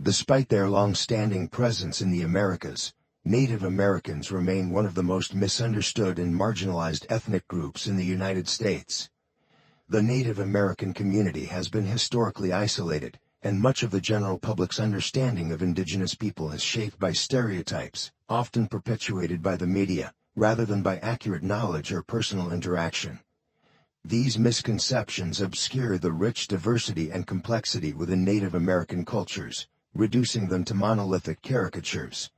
Despite their long-standing presence in the Americas, Native Americans remain one of the most misunderstood and marginalized ethnic groups in the United States. The Native American community has been historically isolated, and much of the general public's understanding of indigenous people is shaped by stereotypes, often perpetuated by the media, rather than by accurate knowledge or personal interaction. These misconceptions obscure the rich diversity and complexity within Native American cultures, reducing them to monolithic caricatures.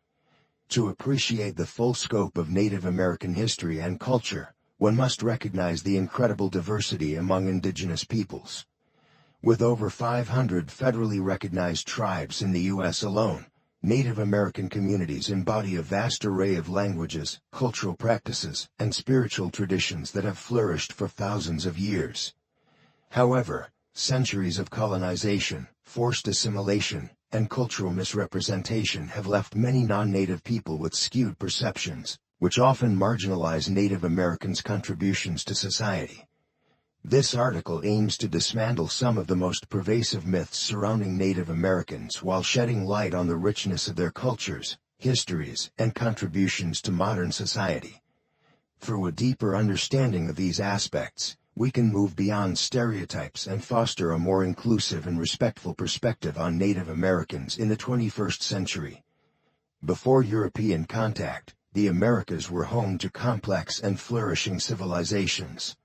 To appreciate the full scope of Native American history and culture, one must recognize the incredible diversity among indigenous peoples. With over 500 federally recognized tribes in the U.S. alone, Native American communities embody a vast array of languages, cultural practices, and spiritual traditions that have flourished for thousands of years. However, centuries of colonization, forced assimilation, and cultural misrepresentation have left many non-native people with skewed perceptions, which often marginalize Native Americans' contributions to society. This article aims to dismantle some of the most pervasive myths surrounding Native Americans while shedding light on the richness of their cultures, histories, and contributions to modern society. Through a deeper understanding of these aspects, we can move beyond stereotypes and foster a more inclusive and respectful perspective on Native Americans in the 21st century. Before European contact, the Americas were home to complex and flourishing civilizations.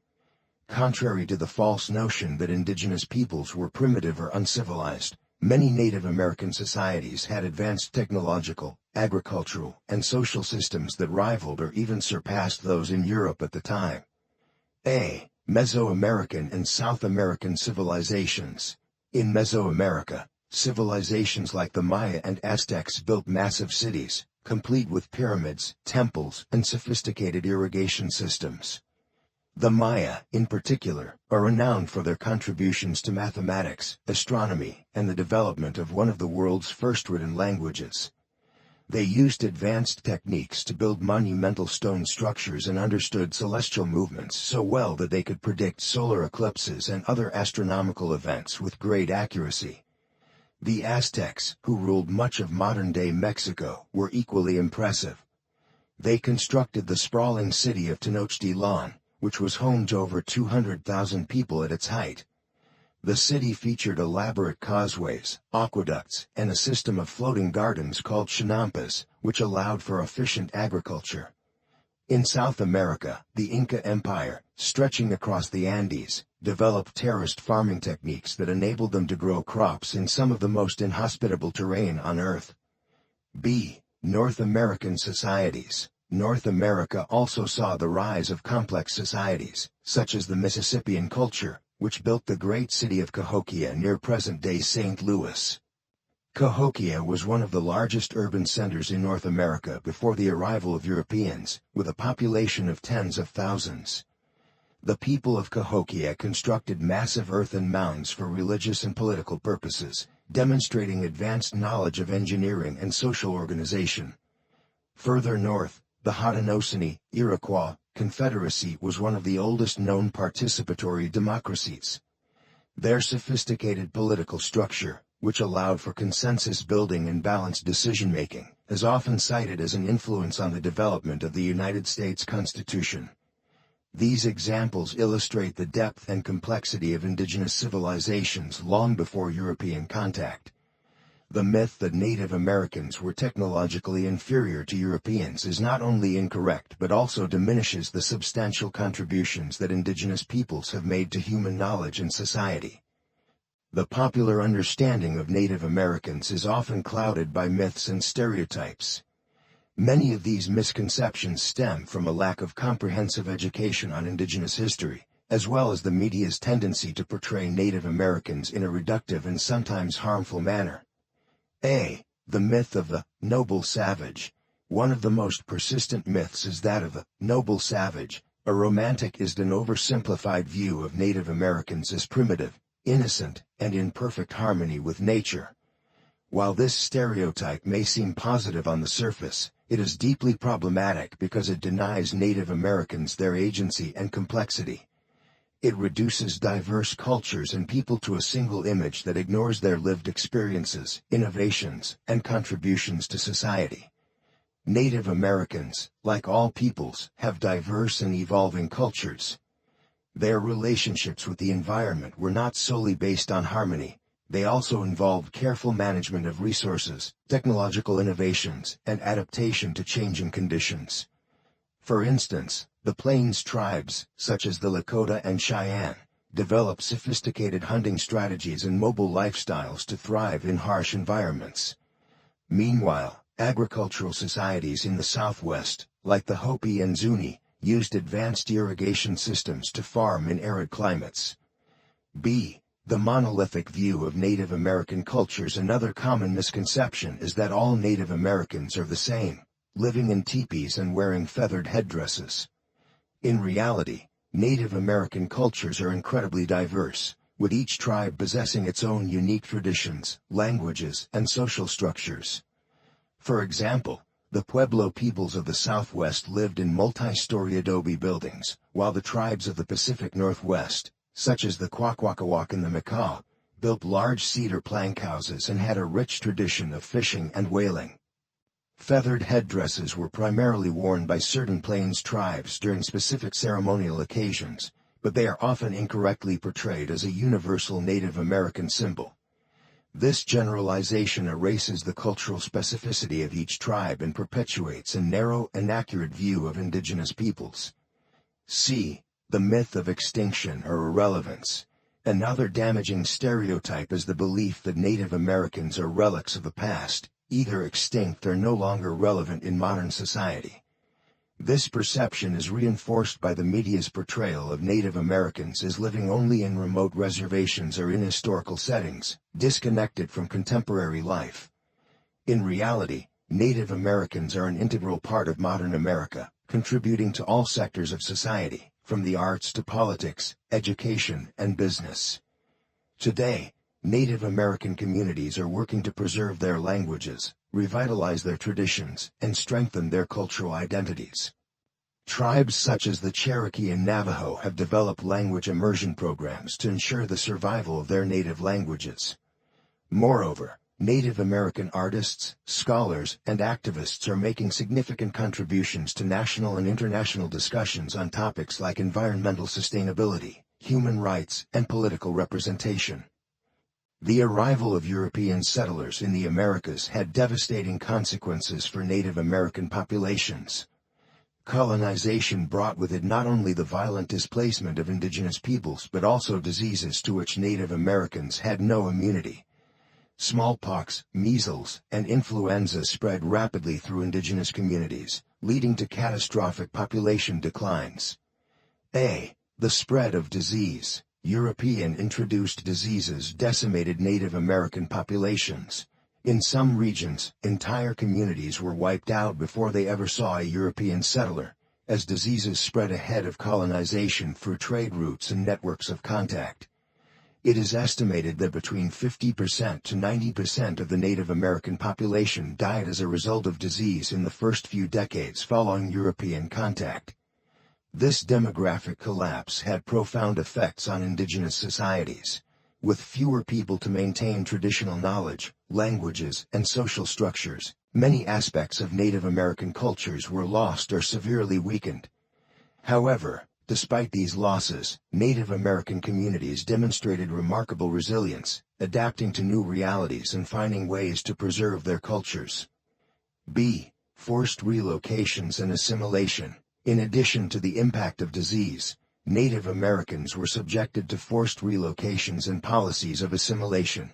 Contrary to the false notion that indigenous peoples were primitive or uncivilized, many Native American societies had advanced technological, agricultural, and social systems that rivaled or even surpassed those in Europe at the time. Mesoamerican and South American civilizations. In Mesoamerica, civilizations like the Maya and Aztecs built massive cities, complete with pyramids, temples, and sophisticated irrigation systems. The Maya, in particular, are renowned for their contributions to mathematics, astronomy, and the development of one of the world's first written languages. They used advanced techniques to build monumental stone structures and understood celestial movements so well that they could predict solar eclipses and other astronomical events with great accuracy. The Aztecs, who ruled much of modern-day Mexico, were equally impressive. They constructed the sprawling city of Tenochtitlan, which was home to over 200,000 people at its height. The city featured elaborate causeways, aqueducts, and a system of floating gardens called chinampas, which allowed for efficient agriculture. In South America, the Inca Empire, stretching across the Andes, developed terraced farming techniques that enabled them to grow crops in some of the most inhospitable terrain on Earth. North American societies. North America also saw the rise of complex societies, such as the Mississippian culture, which built the great city of Cahokia near present-day St. Louis. Cahokia was one of the largest urban centers in North America before the arrival of Europeans, with a population of tens of thousands. The people of Cahokia constructed massive earthen mounds for religious and political purposes, demonstrating advanced knowledge of engineering and social organization. Further north, the Haudenosaunee, Iroquois, Confederacy was one of the oldest known participatory democracies. Their sophisticated political structure, which allowed for consensus building and balanced decision-making, is often cited as an influence on the development of the United States Constitution. These examples illustrate the depth and complexity of indigenous civilizations long before European contact. The myth that Native Americans were technologically inferior to Europeans is not only incorrect but also diminishes the substantial contributions that indigenous peoples have made to human knowledge and society. The popular understanding of Native Americans is often clouded by myths and stereotypes. Many of these misconceptions stem from a lack of comprehensive education on indigenous history, as well as the media's tendency to portray Native Americans in a reductive and sometimes harmful manner. The myth of the noble savage. One of the most persistent myths is that of the noble savage, a romanticized and oversimplified view of Native Americans as primitive, innocent, and in perfect harmony with nature. While this stereotype may seem positive on the surface, it is deeply problematic because it denies Native Americans their agency and complexity. It reduces diverse cultures and people to a single image that ignores their lived experiences, innovations, and contributions to society. Native Americans, like all peoples, have diverse and evolving cultures. Their relationships with the environment were not solely based on harmony. They also involved careful management of resources, technological innovations, and adaptation to changing conditions. For instance, the Plains tribes, such as the Lakota and Cheyenne, developed sophisticated hunting strategies and mobile lifestyles to thrive in harsh environments. Meanwhile, agricultural societies in the Southwest, like the Hopi and Zuni, used advanced irrigation systems to farm in arid climates. B. The monolithic view of Native American cultures. Another common misconception is that all Native Americans are the same, living in teepees and wearing feathered headdresses. In reality, Native American cultures are incredibly diverse, with each tribe possessing its own unique traditions, languages, and social structures. For example, the Pueblo peoples of the Southwest lived in multi-story adobe buildings, while the tribes of the Pacific Northwest, such as the Kwakwaka'wakw and the Makah, built large cedar plank houses and had a rich tradition of fishing and whaling. Feathered headdresses were primarily worn by certain Plains tribes during specific ceremonial occasions, but they are often incorrectly portrayed as a universal Native American symbol. This generalization erases the cultural specificity of each tribe and perpetuates a narrow, inaccurate view of indigenous peoples. C. The myth of extinction or irrelevance. Another damaging stereotype is the belief that Native Americans are relics of the past, either extinct or no longer relevant in modern society. This perception is reinforced by the media's portrayal of Native Americans as living only in remote reservations or in historical settings, disconnected from contemporary life. In reality, Native Americans are an integral part of modern America, contributing to all sectors of society, from the arts to politics, education, and business. Today, Native American communities are working to preserve their languages, revitalize their traditions, and strengthen their cultural identities. Tribes such as the Cherokee and Navajo have developed language immersion programs to ensure the survival of their native languages. Moreover, Native American artists, scholars, and activists are making significant contributions to national and international discussions on topics like environmental sustainability, human rights, and political representation. The arrival of European settlers in the Americas had devastating consequences for Native American populations. Colonization brought with it not only the violent displacement of indigenous peoples but also diseases to which Native Americans had no immunity. Smallpox, measles, and influenza spread rapidly through indigenous communities, leading to catastrophic population declines. A. The spread of disease. European-introduced diseases decimated Native American populations. In some regions, entire communities were wiped out before they ever saw a European settler, as diseases spread ahead of colonization through trade routes and networks of contact. It is estimated that between 50% to 90% of the Native American population died as a result of disease in the first few decades following European contact. This demographic collapse had profound effects on indigenous societies. With fewer people to maintain traditional knowledge, languages, and social structures, many aspects of Native American cultures were lost or severely weakened. However, despite these losses, Native American communities demonstrated remarkable resilience, adapting to new realities and finding ways to preserve their cultures. B. Forced relocations and assimilation. In addition to the impact of disease, Native Americans were subjected to forced relocations and policies of assimilation.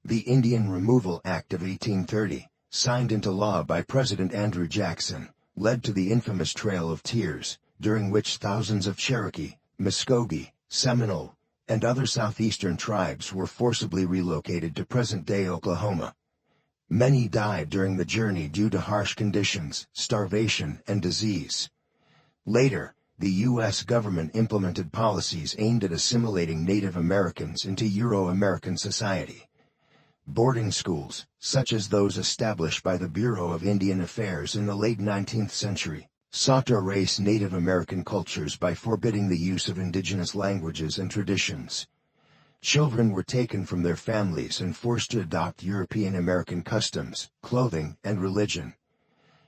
The Indian Removal Act of 1830, signed into law by President Andrew Jackson, led to the infamous Trail of Tears, during which thousands of Cherokee, Muskogee, Seminole, and other southeastern tribes were forcibly relocated to present-day Oklahoma. Many died during the journey due to harsh conditions, starvation, and disease. Later, the U.S. government implemented policies aimed at assimilating Native Americans into Euro-American society. Boarding schools, such as those established by the Bureau of Indian Affairs in the late 19th century, sought to erase Native American cultures by forbidding the use of indigenous languages and traditions. Children were taken from their families and forced to adopt European American customs, clothing, and religion.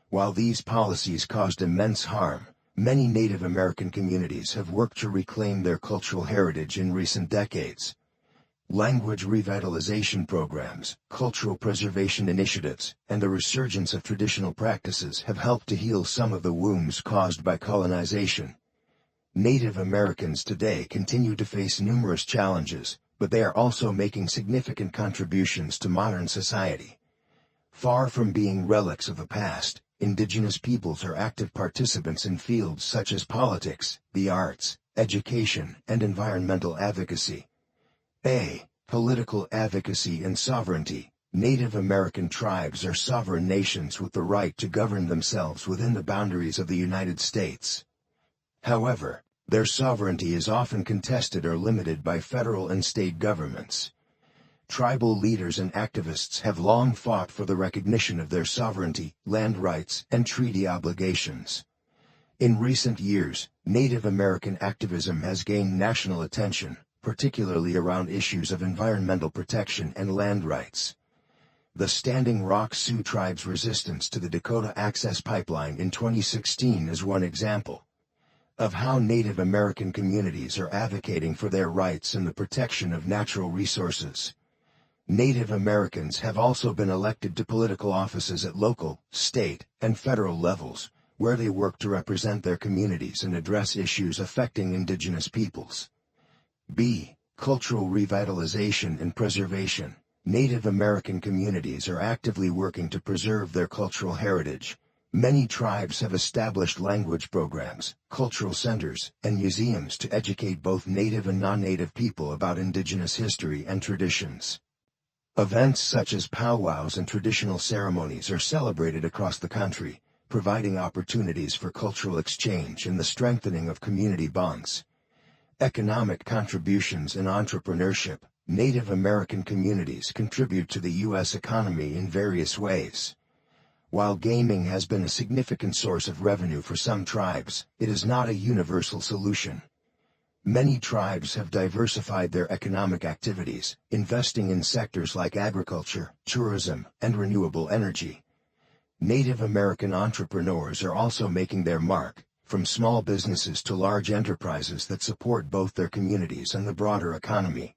While these policies caused immense harm, many Native American communities have worked to reclaim their cultural heritage in recent decades. Language revitalization programs, cultural preservation initiatives, and the resurgence of traditional practices have helped to heal some of the wounds caused by colonization. Native Americans today continue to face numerous challenges, but they are also making significant contributions to modern society. Far from being relics of the past, indigenous peoples are active participants in fields such as politics, the arts, education, and environmental advocacy. A. Political advocacy and sovereignty. Native American tribes are sovereign nations with the right to govern themselves within the boundaries of the United States. However, their sovereignty is often contested or limited by federal and state governments. Tribal leaders and activists have long fought for the recognition of their sovereignty, land rights, and treaty obligations. In recent years, Native American activism has gained national attention, particularly around issues of environmental protection and land rights. The Standing Rock Sioux tribe's resistance to the Dakota Access Pipeline in 2016 is one example of how Native American communities are advocating for their rights and the protection of natural resources. Native Americans have also been elected to political offices at local, state, and federal levels, where they work to represent their communities and address issues affecting indigenous peoples. B. Cultural revitalization and preservation. Native American communities are actively working to preserve their cultural heritage. Many tribes have established language programs, cultural centers, and museums to educate both Native and non-Native people about indigenous history and traditions. Events such as powwows and traditional ceremonies are celebrated across the country, providing opportunities for cultural exchange and the strengthening of community bonds. Economic contributions and entrepreneurship. Native American communities contribute to the U.S. economy in various ways. While gaming has been a significant source of revenue for some tribes, it is not a universal solution. Many tribes have diversified their economic activities, investing in sectors like agriculture, tourism, and renewable energy. Native American entrepreneurs are also making their mark, from small businesses to large enterprises that support both their communities and the broader economy.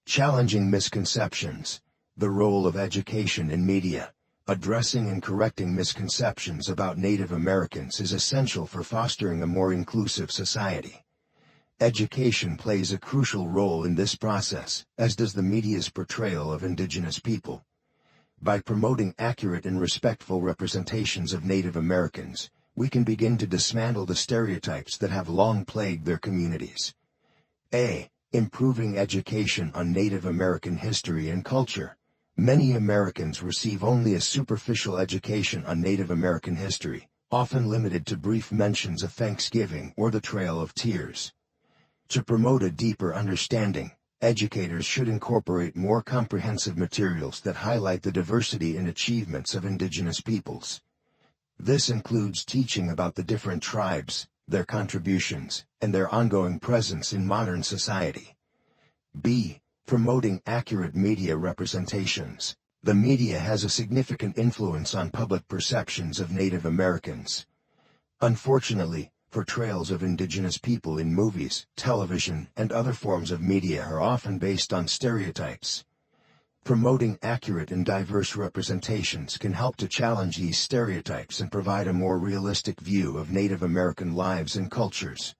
Challenging misconceptions. The role of education in media. Addressing and correcting misconceptions about Native Americans is essential for fostering a more inclusive society. Education plays a crucial role in this process, as does the media's portrayal of indigenous people. By promoting accurate and respectful representations of Native Americans, we can begin to dismantle the stereotypes that have long plagued their communities. A. Improving education on Native American history and culture. Many Americans receive only a superficial education on Native American history, often limited to brief mentions of Thanksgiving or the Trail of Tears. To promote a deeper understanding, educators should incorporate more comprehensive materials that highlight the diversity and achievements of indigenous peoples. This includes teaching about the different tribes, their contributions, and their ongoing presence in modern society. B. Promoting accurate media representations. The media has a significant influence on public perceptions of Native Americans. Unfortunately, portrayals of indigenous people in movies, television, and other forms of media are often based on stereotypes. Promoting accurate and diverse representations can help to challenge these stereotypes and provide a more realistic view of Native American lives and cultures.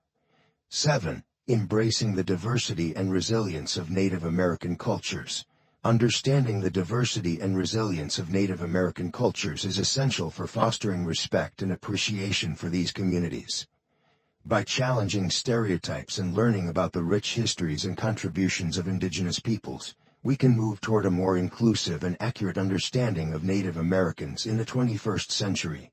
7. Embracing the diversity and resilience of Native American cultures. Understanding the diversity and resilience of Native American cultures is essential for fostering respect and appreciation for these communities. By challenging stereotypes and learning about the rich histories and contributions of indigenous peoples, we can move toward a more inclusive and accurate understanding of Native Americans in the 21st century.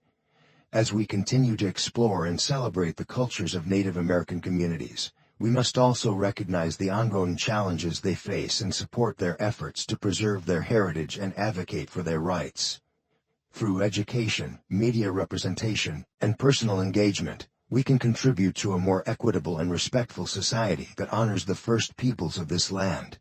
As we continue to explore and celebrate the cultures of Native American communities, we must also recognize the ongoing challenges they face and support their efforts to preserve their heritage and advocate for their rights. Through education, media representation, and personal engagement, we can contribute to a more equitable and respectful society that honors the first peoples of this land.